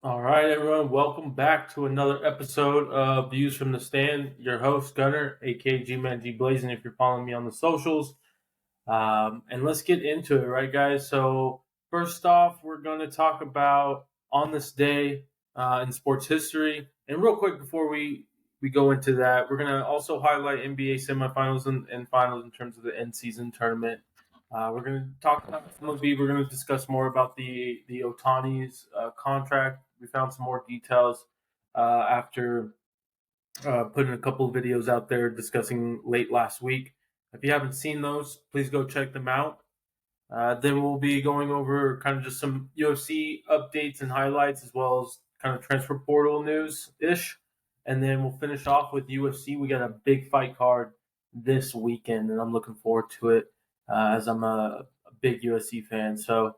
All right, everyone. Welcome back to another episode of Views from the Stand. Your host, Gunner, aka G-Man G Blazing, if you're following me on the socials. And let's get into it, right, guys? So, first off, we're going to talk about on this day in sports history. And real quick, before we go into that, we're going to also highlight NBA semifinals and finals in terms of the end season tournament. We're going to talk about MLB. We're going to discuss more about the Ohtani's contract. We found some more details after putting a couple of videos out there discussing late last week. If you haven't seen those, please go check them out. Then we'll be going over kind of just some UFC updates and highlights, as well as kind of transfer portal news ish. And then we'll finish off with UFC. We got a big fight card this weekend, and I'm looking forward to it as I'm a big UFC fan. So,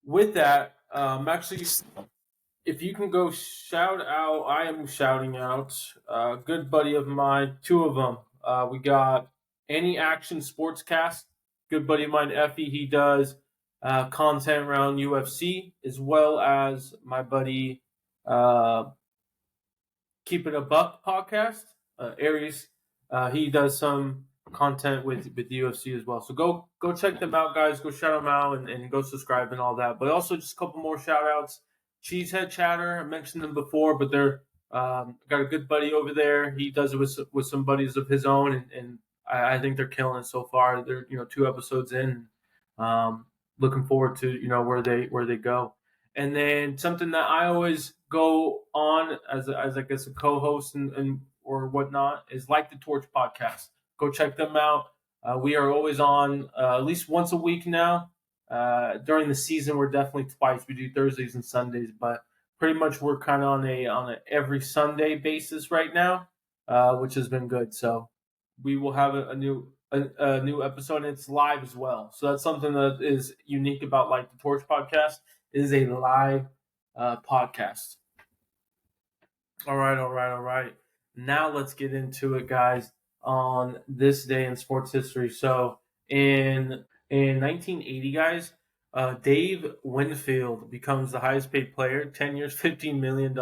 with that, actually, if you can go shout out, I am shouting out a good buddy of mine, two of them. We got Any Action Sportscast, good buddy of mine, Effie. He does content around UFC, as well as my buddy Keep It a Buck podcast, Aries. He does some content with UFC as well. So go check them out, guys. Go shout them out and go subscribe and all that. But also just a couple more shout outs. Cheesehead Chatter, I mentioned them before, but they're got a good buddy over there. He does it with some buddies of his own, and I think they're killing it so far. They're 2 episodes in. Looking forward to where they go. And then something that I always go on as I guess a co-host and or whatnot is Like the Torch podcast. Go check them out. We are always on at least once a week now. During the season, we're definitely twice. We do Thursdays and Sundays, but pretty much we're kind of on a every Sunday basis right now, which has been good. So we will have a new episode, and it's live as well. So that's something that is unique about Like the Torch podcast. It is a live podcast. All right. Now let's get into it, guys. On this day in sports history, so in 1980, guys, Dave Winfield becomes the highest paid player, 10 years, $15 million.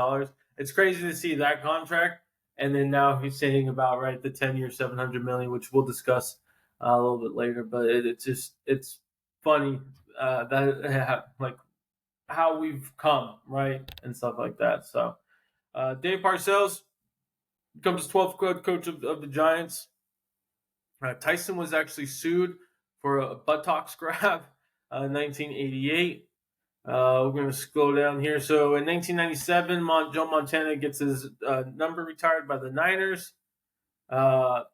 It's crazy to see that contract, and then now he's saying about the 10-year, $700 million, which we'll discuss a little bit later. But it's funny that like how we've come, right, and stuff like that. So Dave Parcells becomes 12th head coach of the Giants. Tyson was actually sued for a buttocks grab in 1988. We're going to scroll down here. So in 1997, Joe Montana gets his number retired by the Niners. Fight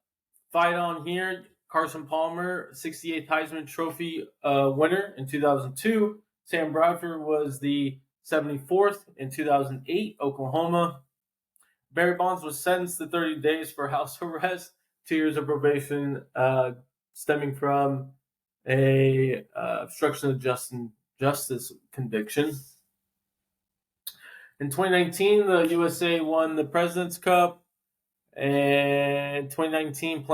on here. Carson Palmer, 68th Heisman Trophy winner in 2002. Sam Bradford was the 74th in 2008, Oklahoma. Barry Bonds was sentenced to 30 days for house arrest, 2 years of probation, stemming from a obstruction of justice conviction. In 2019, the USA won the President's Cup. And 2019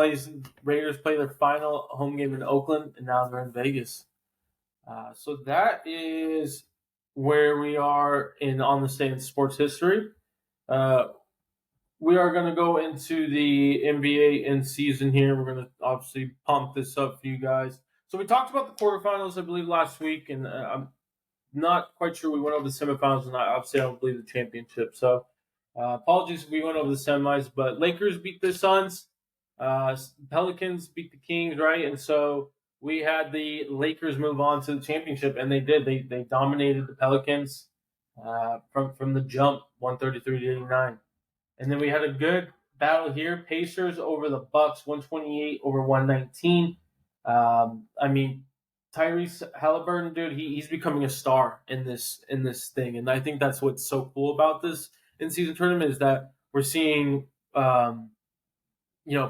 Raiders play their final home game in Oakland, and now they're in Vegas. So that is where we are on this day in sports history. We are going to go into the NBA in season here. We're going to obviously pump this up for you guys. So we talked about the quarterfinals, I believe, last week, and I'm not quite sure we went over the semifinals, and obviously I don't believe the championship. So apologies if we went over the semis, but Lakers beat the Suns. Pelicans beat the Kings, right? And so we had the Lakers move on to the championship, and they did. They dominated the Pelicans from the jump, 133 to 89. And then we had a good battle here. Pacers over the Bucks, 128 over 119. I mean, Tyrese Halliburton, dude, he's becoming a star in this thing, and I think that's what's so cool about this in-season tournament is that we're seeing,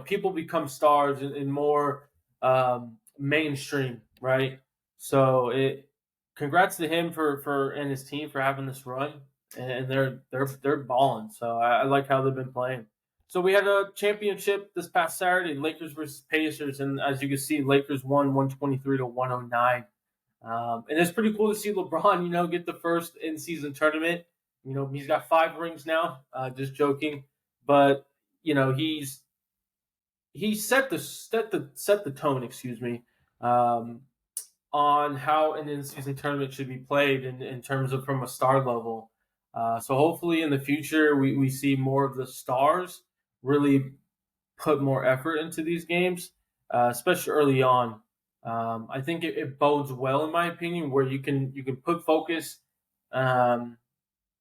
people become stars in more mainstream, right? So congrats to him for and his team for having this run, and they're balling. So I like how they've been playing. So we had a championship this past Saturday, Lakers versus Pacers, and as you can see, Lakers won 123 to 109. And it's pretty cool to see LeBron, get the first in-season tournament. He's got 5 rings now. Just joking, but he set the tone. Excuse me. Um, on how an in-season tournament should be played in terms of from a star level. So hopefully in the future we see more of the stars really put more effort into these games, especially early on. I think it bodes well, in my opinion, where you can put focus, um,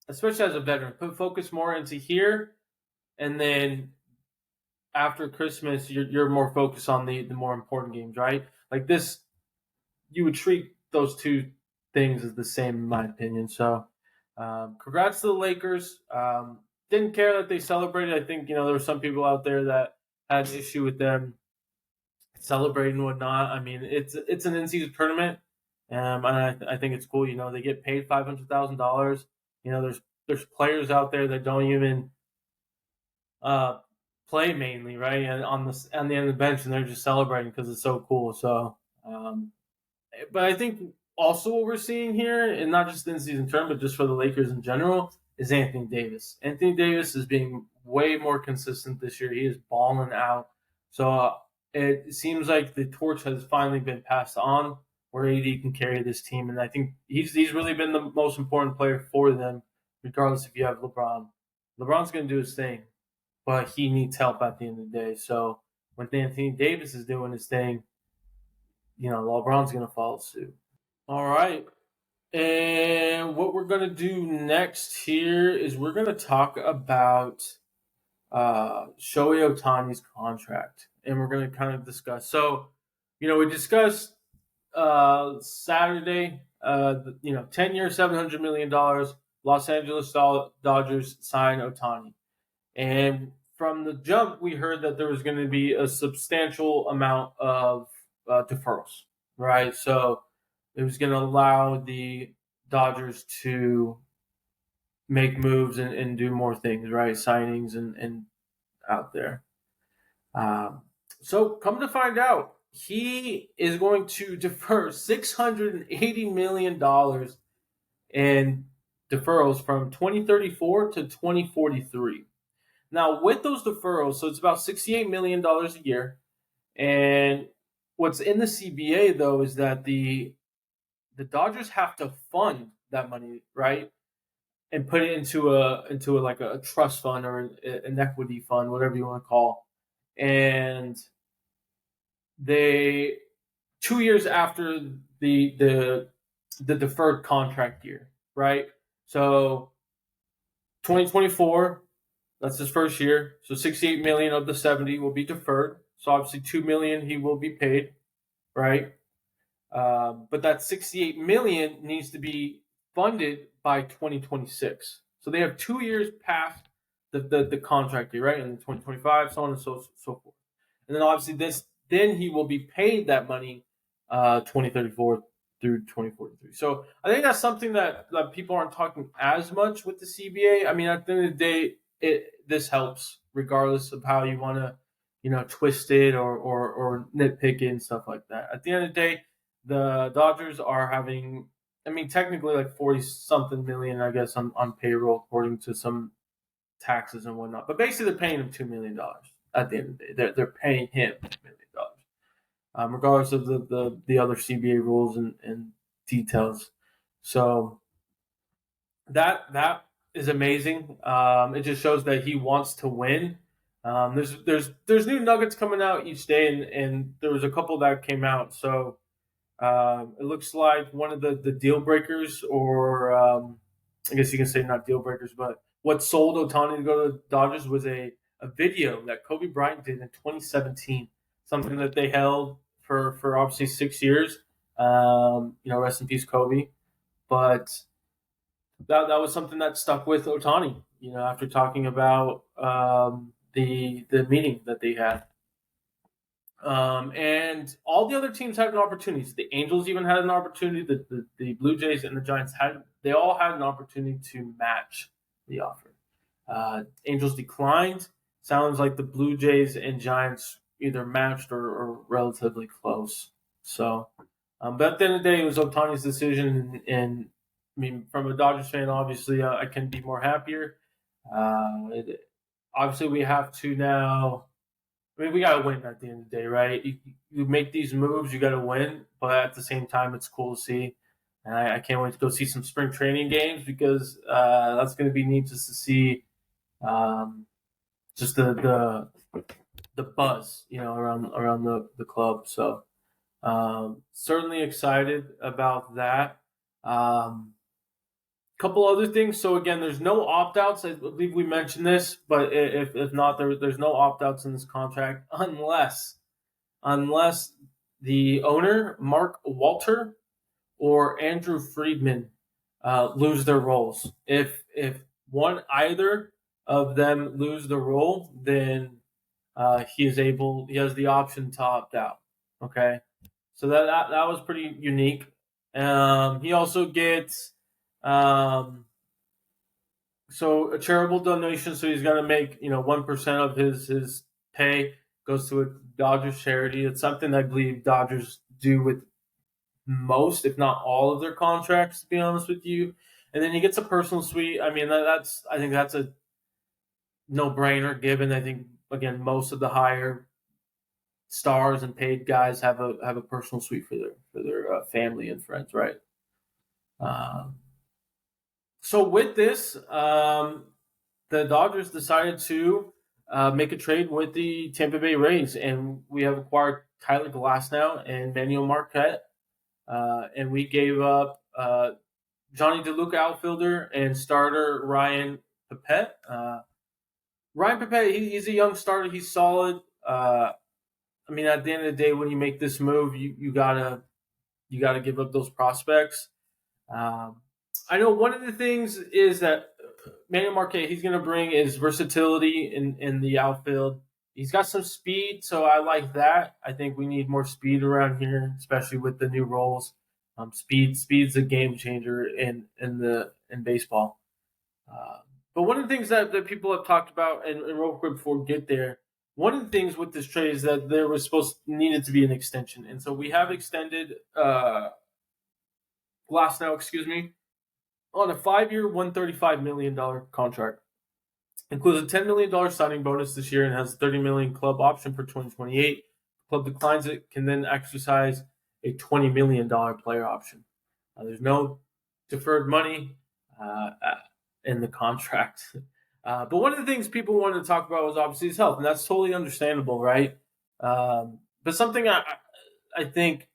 especially as a veteran, put focus more into here, and then after Christmas, you're more focused on the more important games, right? Like this, you would treat those two things as the same, in my opinion. So, congrats to the Lakers. Didn't care that they celebrated. I think there were some people out there that had an issue with them celebrating and whatnot. I mean, it's an in-season tournament, and I think it's cool. They get paid $500,000. There's players out there that don't even uh, play mainly, right, and on the end of the bench, and they're just celebrating because it's so cool. So. Um, but I think also what we're seeing here, and not just in season term, but just for the Lakers in general, is Anthony Davis. Anthony Davis is being way more consistent this year. He is balling out. So it seems like the torch has finally been passed on, where AD can carry this team, and I think he's really been the most important player for them, regardless if you have LeBron. LeBron's going to do his thing, but he needs help at the end of the day. So when Anthony Davis is doing his thing, LeBron's going to follow suit. All right. And what we're going to do next here is we're going to talk about Shohei Ohtani's contract. And we're going to kind of discuss. So, we discussed Saturday, 10 years, $700 million. Los Angeles Dodgers sign Ohtani. And from the jump, we heard that there was going to be a substantial amount of deferrals, right? So it was going to allow the Dodgers to make moves and do more things, right? Signings and out there. So come to find out, he is going to defer $680 million in deferrals from 2034 to 2043. Now, with those deferrals, so it's about $68 million a year. And what's in the CBA, though, is that the Dodgers have to fund that money, right? And put it into a trust fund or an equity fund, whatever you want to call. And they 2 years after the deferred contract year, right? So 2024, that's his first year. So 68 million of the 70 will be deferred. So obviously 2 million he will be paid, right? But that 68 million needs to be funded by 2026. So they have 2 years past the contract year, right? And 2025, so on and so forth. And then obviously then he will be paid that money 2034 through 2043. So I think that's something that people aren't talking as much with the CBA. I mean, at the end of the day, this helps regardless of how you want to, twist it or nitpick it and stuff like that. At the end of the day, the Dodgers are having, I mean, technically like 40 something million, I guess, on payroll according to some taxes and whatnot. But basically, they're paying him $2 million at the end of the day. They're paying him $2 million. Regardless of the other CBA rules and details. So that is amazing. It just shows that he wants to win. There's new nuggets coming out each day, and there was a couple that came out. So it looks like one of the deal breakers, or I guess you can say not deal breakers, but what sold Ohtani to go to the Dodgers was a video that Kobe Bryant did in 2017, something that they held for obviously 6 years. Rest in peace, Kobe. But that was something that stuck with Ohtani. After talking about the meeting that they had. And all the other teams had an opportunity. The Angels even had an opportunity. The Blue Jays and the Giants they all had an opportunity to match the offer. Angels declined. Sounds like the Blue Jays and Giants either matched or relatively close. So, but at the end of the day, it was Ohtani's decision, and I mean, from a Dodgers fan, obviously, I can be more happier. Obviously, we have to now. I mean, we got to win at the end of the day, right? You make these moves, you got to win, but at the same time, it's cool to see. And I can't wait to go see some spring training games because that's going to be neat just to see just the buzz, around the club. So certainly excited about that. Couple other things. So again, there's no opt outs. I believe we mentioned this, but if not, there's no opt outs in this contract unless the owner Mark Walter or Andrew Friedman lose their roles. If either of them lose the role, then he has the option to opt out. Okay, so that was pretty unique. He also gets so a charitable donation. So he's going to make 1% of his pay goes to a Dodgers charity. It's something I believe Dodgers do with most, if not all, of their contracts. To be honest with you, and then he gets a personal suite. I mean, I think that's a no brainer. Given I think again most of the higher stars and paid guys have a personal suite for their family and friends, right? Um, so with this, the Dodgers decided to make a trade with the Tampa Bay Rays, and we have acquired Tyler Glasnow and Manuel Marquette, and we gave up Johnny DeLuca outfielder and starter Ryan Papette. Ryan Papette, he's a young starter. He's solid. I mean, at the end of the day, when you make this move, you gotta give up those prospects. Um, I know one of the things is that Manuel Marquette, he's going to bring is versatility in the outfield. He's got some speed, so I like that. I think we need more speed around here, especially with the new roles. Speed's a game changer in baseball. But one of the things that people have talked about, and real quick before we get there, one of the things with this trade is that there was needed to be an extension, and so we have extended Glasnow, on a 5-year, $135 million contract. Includes a $10 million signing bonus this year and has a $30 million club option for 2028. Club declines it, can then exercise a $20 million player option. There's no deferred money in the contract. But one of the things people wanted to talk about was obviously his health, and that's totally understandable, right? But something I think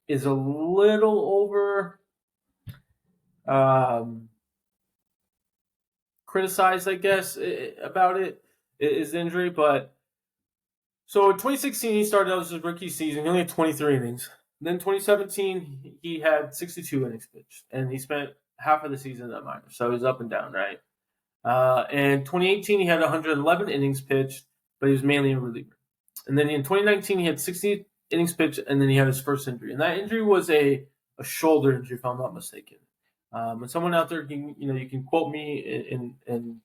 is a little over criticized, I guess, about it is injury. But so in 2016, he started out his rookie season. He only had 23 innings. Then 2017, he had 62 innings pitched, and he spent half of the season at minor. So he's up and down, right? And 2018, he had 111 innings pitched, but he was mainly a reliever. And then in 2019, he had 60 innings pitched, and then he had his first injury. And that injury was a shoulder injury, if I'm not mistaken. And someone out there can, you can quote me and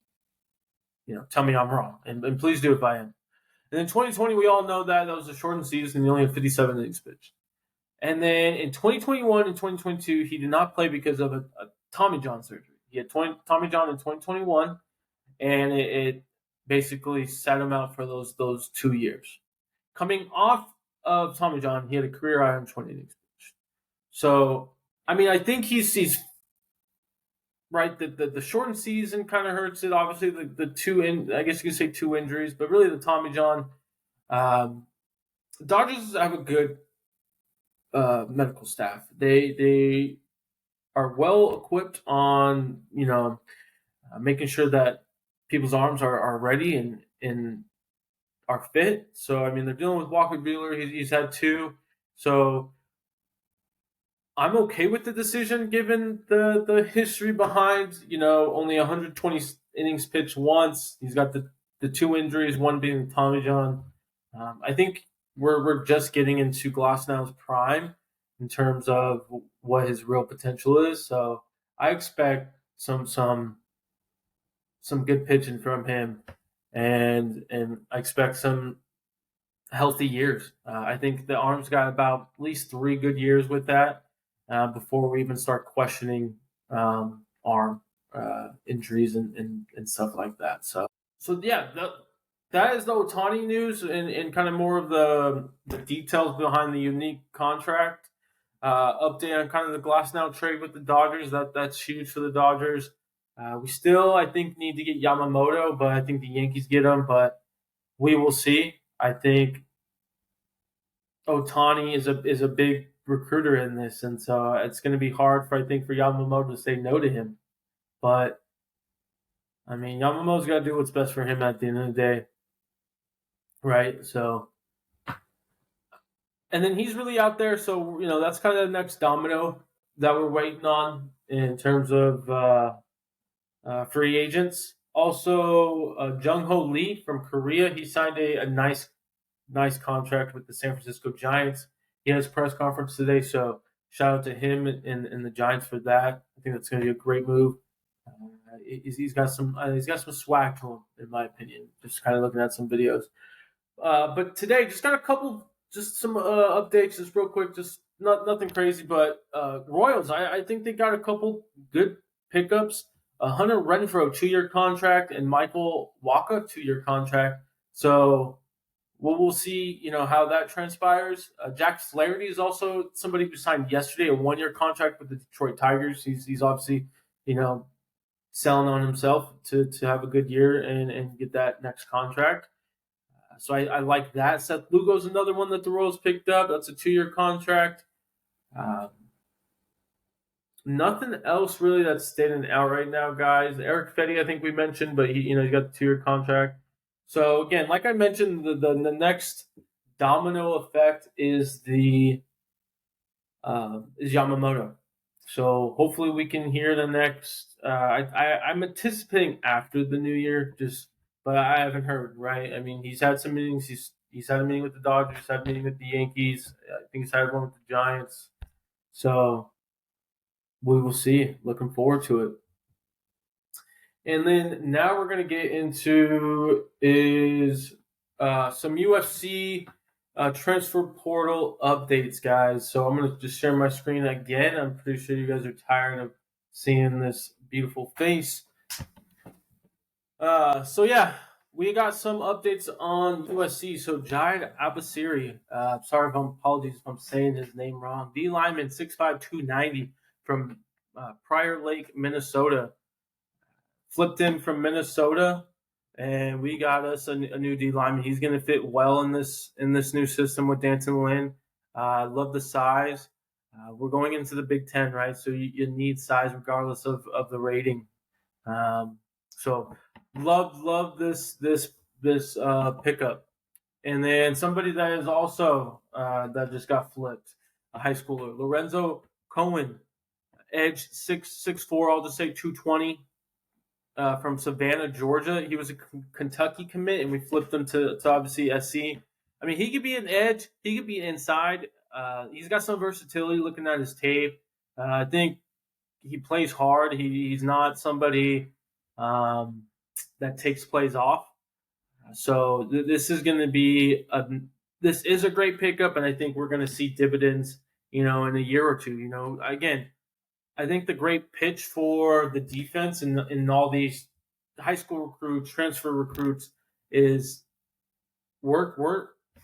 tell me I'm wrong, and please do if I am. And in 2020, we all know that was a shortened season, and he only had 57 innings pitched. And then in 2021 and 2022, he did not play because of a Tommy John surgery. He had Tommy John in 2021, and it basically set him out for those 2 years. Coming off of Tommy John, he had a career high on 20 innings pitched. So, I mean, I think he's right. The shortened season kind of hurts it. Obviously, the I guess you could say 2 injuries, but really the Tommy John. Dodgers have a good medical staff. They are well equipped on making sure that people's arms are ready and are fit. So I mean, they're dealing with Walker Buehler. He's had 2. So I'm okay with the decision given the history behind, only 120 innings pitched once. He's got the 2 injuries, one being Tommy John. I think we're just getting into Glasnow's prime in terms of what his real potential is. So I expect some good pitching from him, and I expect some healthy years. I think the arm's got about at least 3 good years with that. before we even start questioning arm injuries and stuff like that. So yeah, that is the Ohtani news and kind of more of the details behind the unique contract. Update on kind of the Glasnow trade with the Dodgers. That's huge for the Dodgers. We still, I think, need to get Yamamoto, but I think the Yankees get him. But we will see. I think Ohtani is a big recruiter in this, and so it's going to be hard for Yamamoto to say no to him. But I mean, Yamamoto's got to do what's best for him at the end of the day, right? So, and then he's really out there, so that's kind of the next domino that we're waiting on in terms of free agents. Also, Jung Ho Lee from Korea, he signed a nice contract with the San Francisco Giants. He has a press conference today, so shout out to him and the Giants for that. I think that's going to be a great move. He's got some swag to him, in my opinion. Just kind of looking at some videos. But today, just got some updates, just real quick. Just nothing crazy, but Royals. I think they got a couple good pickups. Hunter Renfroe 2-year contract and Michael Wacha 2-year contract. So we'll see, how that transpires. Jack Flaherty is also somebody who signed yesterday a 1-year contract with the Detroit Tigers. He's obviously, selling on himself to have a good year and get that next contract. So I like that. Seth Lugo's another one that the Royals picked up. That's a 2-year contract. Nothing else really that's standing out right now, guys. Eric Fetty, I think we mentioned, but he got the 2-year contract. So again, like I mentioned, the next domino effect is is Yamamoto. So hopefully we can hear the next. I'm anticipating after the new year, but I haven't heard. Right? I mean, he's had some meetings. He's had a meeting with the Dodgers. He's had a meeting with the Yankees. I think he's had one with the Giants. So we will see. Looking forward to it. And then now we're going to get into some UFC transfer portal updates, guys. So I'm going to just share my screen again. I'm pretty sure you guys are tired of seeing this beautiful face. So yeah, we got some updates on USC. So Jahid Abasiri, apologies if I'm saying his name wrong. D lineman, 6'5", 290 from Prior Lake, Minnesota. Flipped in from Minnesota, and we got us a new D lineman. He's going to fit well in this new system with Danton Lynn. Love the size. We're going into the Big Ten, right? So you need size regardless of the rating. So love this pickup. And then somebody that is also that just got flipped, a high schooler, Lorenzo Cohen, edge 6'4", I'll just say 220. From Savannah, Georgia. He was a Kentucky commit, and we flipped him to obviously SC. I mean, he could be an edge. He could be inside. He's got some versatility looking at his tape. I think he plays hard. He's not somebody that takes plays off. So this is going to be this is a great pickup, and I think we're going to see dividends, in a year or two. Again, I think the great pitch for the defense in all these high school recruits, transfer recruits, is work.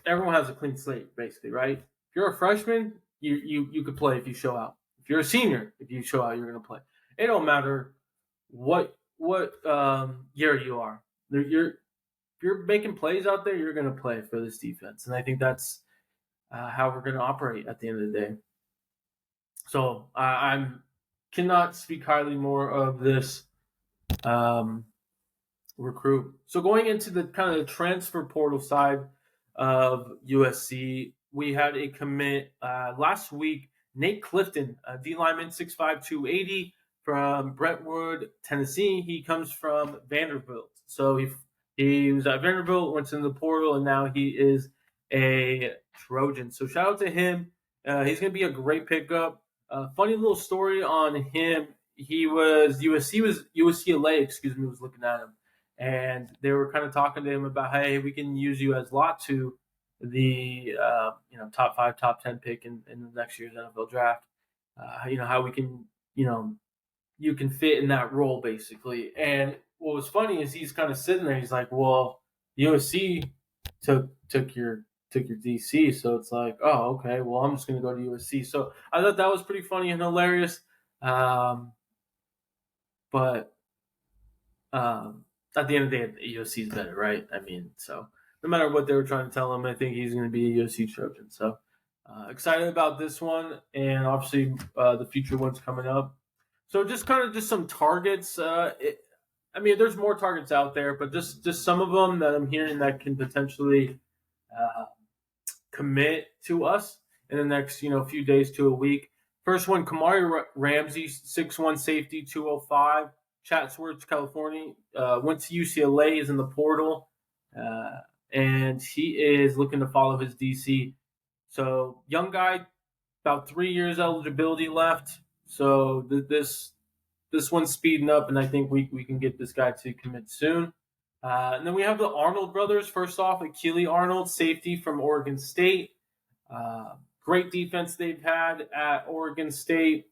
Everyone has a clean slate, basically, right? If you're a freshman, you could play if you show out. If you're a senior, if you show out, you're going to play. It don't matter what year you are. If you're making plays out there, you're going to play for this defense, and I think that's how we're going to operate at the end of the day. So I'm cannot speak highly more of this recruit. So going into the kind of the transfer portal side of USC, we had a commit last week. Nate Clifton, D lineman, 6'5", 280 from Brentwood, Tennessee. He comes from Vanderbilt. So he was at Vanderbilt, went into the portal, and now he is a Trojan. So shout out to him. He's going to be a great pickup. Funny little story on him. He was UCLA, was looking at him, and they were kind of talking to him about, hey, we can use you as lot to the top 5, top 10 pick in the next year's NFL draft. how we can, you can fit in that role basically. And what was funny is he's kind of sitting there. He's like, "Well, USC took your DC, so it's like, oh, okay. Well, I'm just gonna go to USC." So I thought that was pretty funny and hilarious. Um, but at the end of the day, USC is better, right? I mean, so no matter what they were trying to tell him, I think he's going to be a USC Trojan. So excited about this one, and obviously the future ones coming up. So just some targets. I mean, there's more targets out there, but just some of them that I'm hearing that can potentially uh, commit to us in the next few days to a week. First one, Kamari Ramsey, 6'1" safety, 205, Chatsworth, California. Went to UCLA, is in the portal, and he is looking to follow his DC. So young guy, about 3 years eligibility left. So this one's speeding up, and I think we can get this guy to commit soon. And then we have the Arnold brothers. First off, Akili Arnold, safety from Oregon State. Great defense they've had at Oregon State.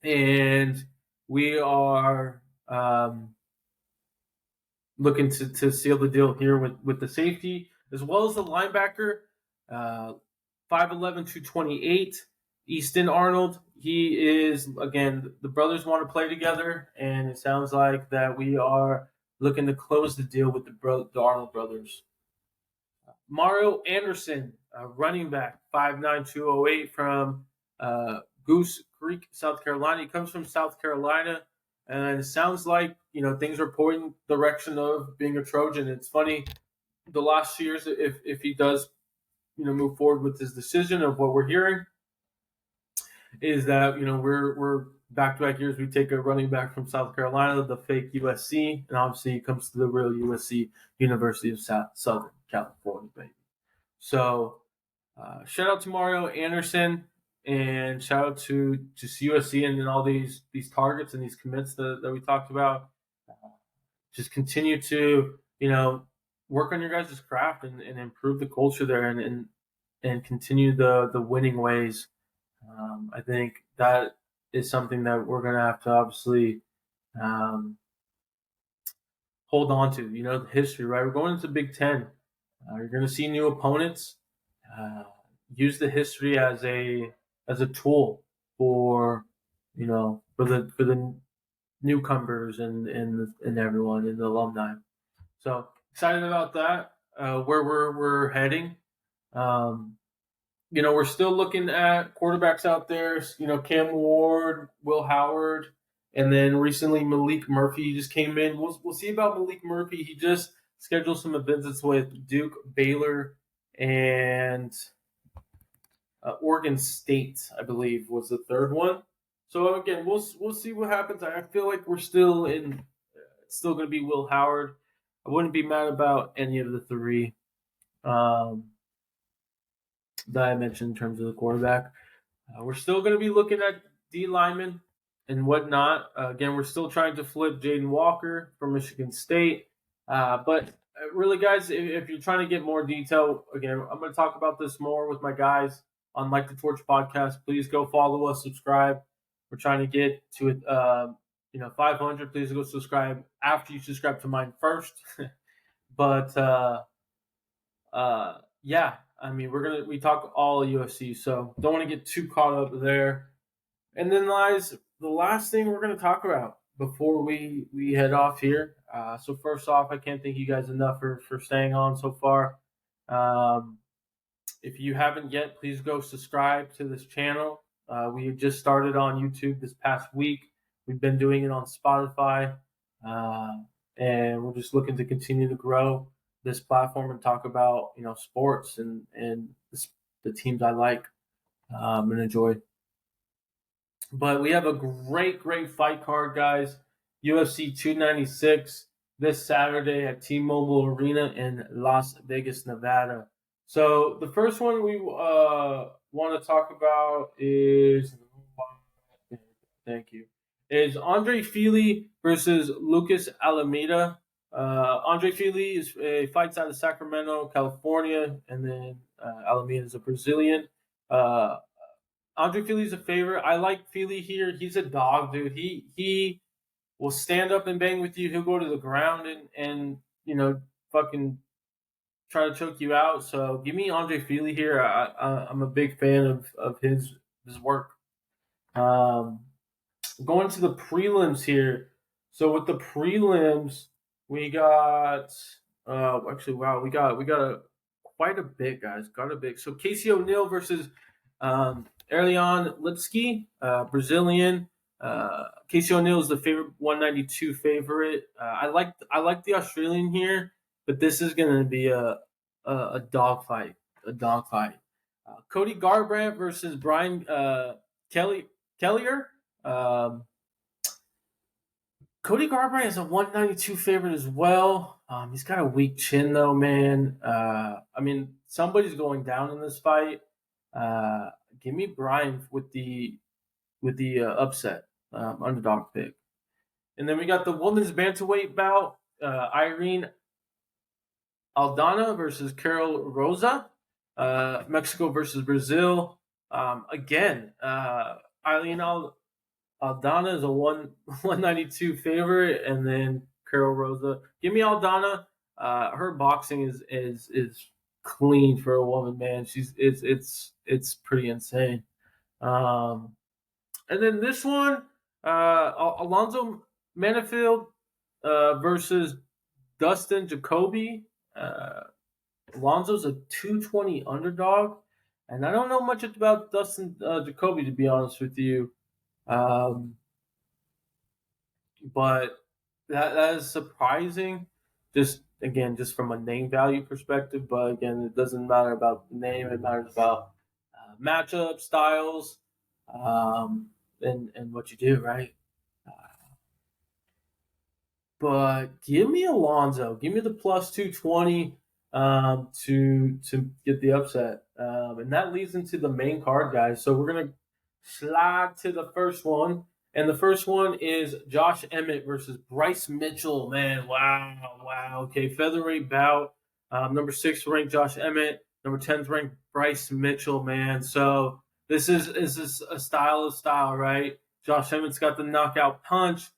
And we are looking to seal the deal here with the safety, as well as the linebacker, 5'11", 228, Easton Arnold. He is, again, the brothers want to play together, and it sounds like that we are looking to close the deal with the Arnold brothers. Mario Anderson, running back, 5'9", 208 from Goose Creek, South Carolina. He comes from South Carolina, and it sounds like things are pointing the direction of being a Trojan. It's funny, the last years, if he does move forward with his decision, of what we're hearing is that we're back-to-back years we take a running back from South Carolina, the fake USC, and obviously he comes to the real USC, University of Southern California, baby. So shout out to Mario Anderson, and shout out to USC and all these targets and these commits that we talked about. Just continue to work on your guys' craft and improve the culture there, and continue the winning ways. I think that is something that we're going to have to obviously hold on to. The history, right? We're going into Big Ten. You're going to see new opponents. Use the history as a tool for the newcomers and everyone and the alumni. So excited about that. Where we're heading. We're still looking at quarterbacks out there. Cam Ward, Will Howard, and then recently Malik Murphy just came in. We'll see about Malik Murphy. He just scheduled some visits with Duke, Baylor, and Oregon State, I believe, was the third one. So again, we'll see what happens. I feel like we're still in. It's still going to be Will Howard. I wouldn't be mad about any of the three that I mentioned in terms of the quarterback. We're still going to be looking at D linemen and whatnot. Again, we're still trying to flip Jaden Walker from Michigan State. But really, guys, if you're trying to get more detail, again, I'm going to talk about this more with my guys on Like the Torch podcast. Please go follow us, subscribe. We're trying to get to 500. Please go subscribe after you subscribe to mine first. But yeah, I mean, we talk all UFC, so don't want to get too caught up there. And then lies the last thing we're going to talk about before we head off here. So first off, I can't thank you guys enough for staying on so far. If you haven't yet, please go subscribe to this channel. We just started on YouTube this past week. We've been doing it on Spotify, and we're just looking to continue to grow this platform and talk about sports and the teams I like and enjoy. But we have a great fight card, guys. UFC 296 this Saturday at T-Mobile Arena in Las Vegas, Nevada. So the first one we want to talk about is Andre Fili versus Lucas Alameda. Andre Fili fights out of Sacramento, California, and then Alameda is a Brazilian. Andre Feely's a favorite. I like Feely here. He's a dog, dude. He will stand up and bang with you. He'll go to the ground and fucking try to choke you out. So give me Andre Feely here. I'm a big fan of his work. Um, Going to the prelims here. So with the prelims, we got actually wow, we got quite a bit, guys. Got a big. So Casey O'Neill versus Erlion Lipsky, Brazilian. Casey O'Neill is the favorite 192 favorite. I like the Australian here, but this is going to be a dog fight. A dog fight. Cody Garbrandt versus Brian Kellier. Um, Cody Garbrandt is a 192 favorite as well. He's got a weak chin though, man. I mean, somebody's going down in this fight. Uh, Give me Brian with the upset underdog pick, and then we got the women's bantamweight bout. Irene Aldana versus Carol Rosa. Mexico versus Brazil. Again, Eileen Aldana is a 192 favorite, and then Carol Rosa. Give me Aldana. Her boxing is clean for a woman, man. It's pretty insane. Um, and then this one, Alonzo Manifield versus Dustin Jacoby. Alonzo's a 220 underdog, and I don't know much about Dustin Jacoby, to be honest with you. Um, but that is surprising. Just from a name value perspective. But again, it doesn't matter about the name; it matters about matchup styles, and what you do, right? But give me Alonzo. Give me the plus 220 to get the upset. And that leads into the main card, guys. So we're gonna slide to the first one. And the first one is Josh Emmett versus Bryce Mitchell. Man, wow. Okay, featherweight bout. Number 6 ranked Josh Emmett. Number 10 ranked Bryce Mitchell. Man, so this is a style, right? Josh Emmett's got the knockout punch.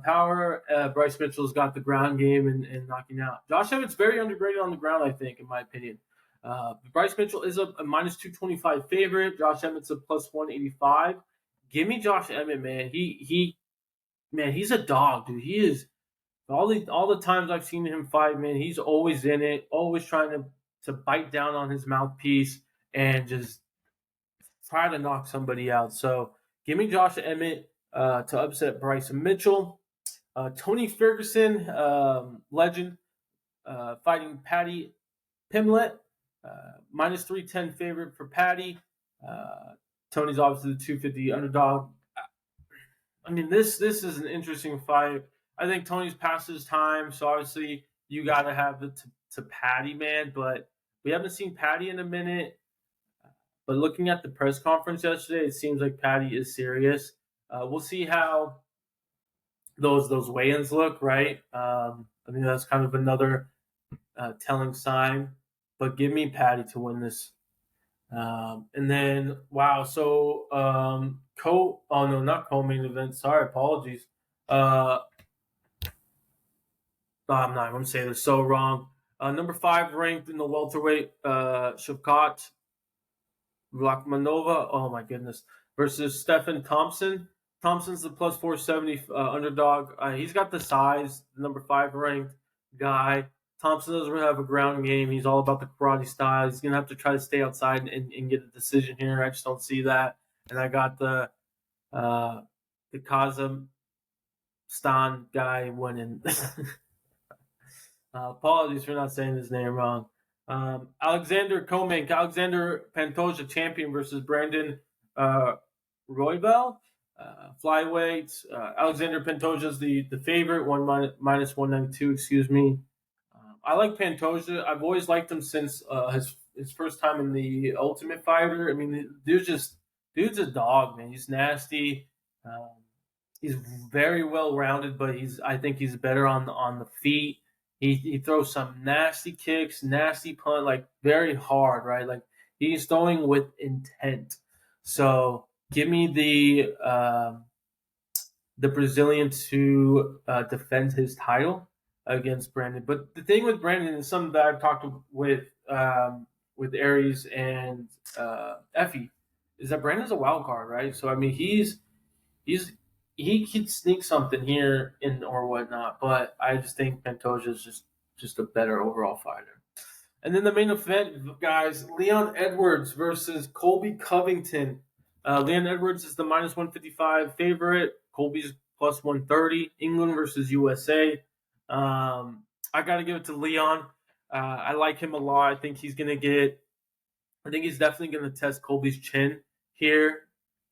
Power. Bryce Mitchell's got the ground game and knocking out. Josh Emmett's very underrated on the ground, I think, in my opinion. Bryce Mitchell is a minus 225 favorite. Josh Emmett's a plus 185. Give me Josh Emmett, man. He's a dog, dude. He is all the times I've seen him fight, man. He's always in it, always trying to bite down on his mouthpiece and just try to knock somebody out. So give me Josh Emmett to upset Bryce Mitchell. Tony Ferguson, legend, fighting Patty Pimlet, minus 310 favorite for Patty. Tony's obviously the 250 underdog. I mean, this is an interesting fight. I think Tony's past his time, so obviously you got to have it to Patty, man. But we haven't seen Patty in a minute. But looking at the press conference yesterday, it seems like Patty is serious. We'll see how those weigh-ins look, right? I think that's kind of another telling sign. But give me Patty to win this. And then wow, so not co-main event. Sorry, apologies. I'm not. I'm gonna say this so wrong. Number 5 ranked in the welterweight, Shavkat Vlakmanova. Oh my goodness, versus Stephen Thompson. Thompson's the plus 470 underdog. He's got the size. Number 5 ranked guy. Thompson doesn't really have a ground game. He's all about the karate style. He's going to have to try to stay outside and get a decision here. I just don't see that. And I got the Kazakhstan guy winning. Apologies for not saying his name wrong. Alexander Pantoja champion versus Brandon Roybal. Flyweight. Alexander Pantoja is the favorite, minus 192, excuse me. I like Pantoja. I've always liked him since his first time in the Ultimate Fighter. I mean, dude's a dog, man. He's nasty. He's very well rounded, but I think he's better on the feet. He throws some nasty kicks, nasty punt, like very hard, right? Like he's throwing with intent. So give me the Brazilian to defend his title against Brandon. But the thing with Brandon is something that I've talked with Aries and Effie is that Brandon's a wild card, right? So I mean, he's he could sneak something here in or whatnot, but I just think Pantoja is just a better overall fighter. And then the main event, guys, Leon Edwards versus Colby Covington. Leon Edwards is the minus 155 favorite. Colby's plus 130. England versus USA. I got to give it to Leon. I like him a lot. I think he's definitely going to test Colby's chin here.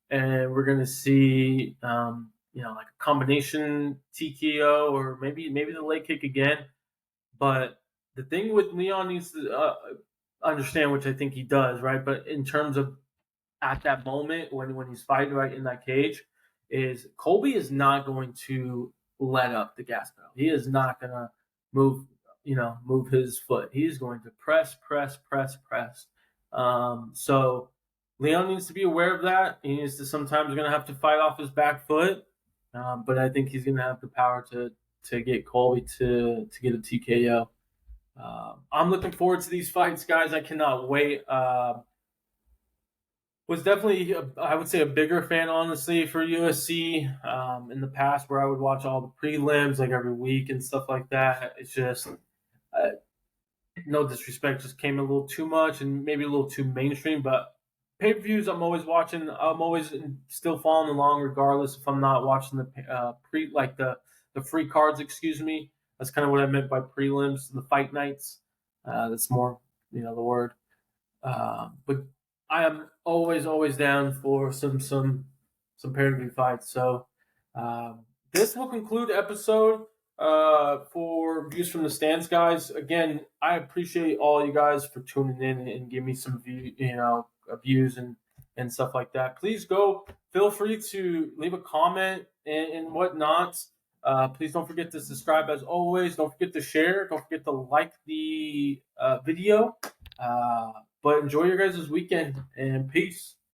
And we're going to see, like a combination TKO or maybe the leg kick again. But the thing with Leon needs to understand, which I think he does, right? But in terms of at that moment when he's fighting right in that cage, is Colby is not going to let up the gas pedal. He is not going to move, move his foot. He's going to press, press, press, press. So Leon needs to be aware of that. He needs to sometimes going to have to fight off his back foot, but I think he's going to have the power to get Colby to get a TKO. I'm looking forward to these fights, guys. I cannot wait. Was definitely, I would say, a bigger fan, honestly, for USC in the past, where I would watch all the prelims like every week and stuff like that. It's just, no disrespect, just came a little too much and maybe a little too mainstream. But pay per views, I'm always watching. I'm always still following along, regardless if I'm not watching the the free cards. Excuse me. That's kind of what I meant by prelims, the fight nights. That's more, the word. But I am always down for some pay-per-view fights. So this will conclude episode for Views from the Stands, guys. Again, I appreciate all you guys for tuning in and give me some views and stuff like that. Please feel free to leave a comment and whatnot. Please don't forget to subscribe as always. Don't forget to share. Don't forget to like the video. But enjoy your guys' weekend and peace.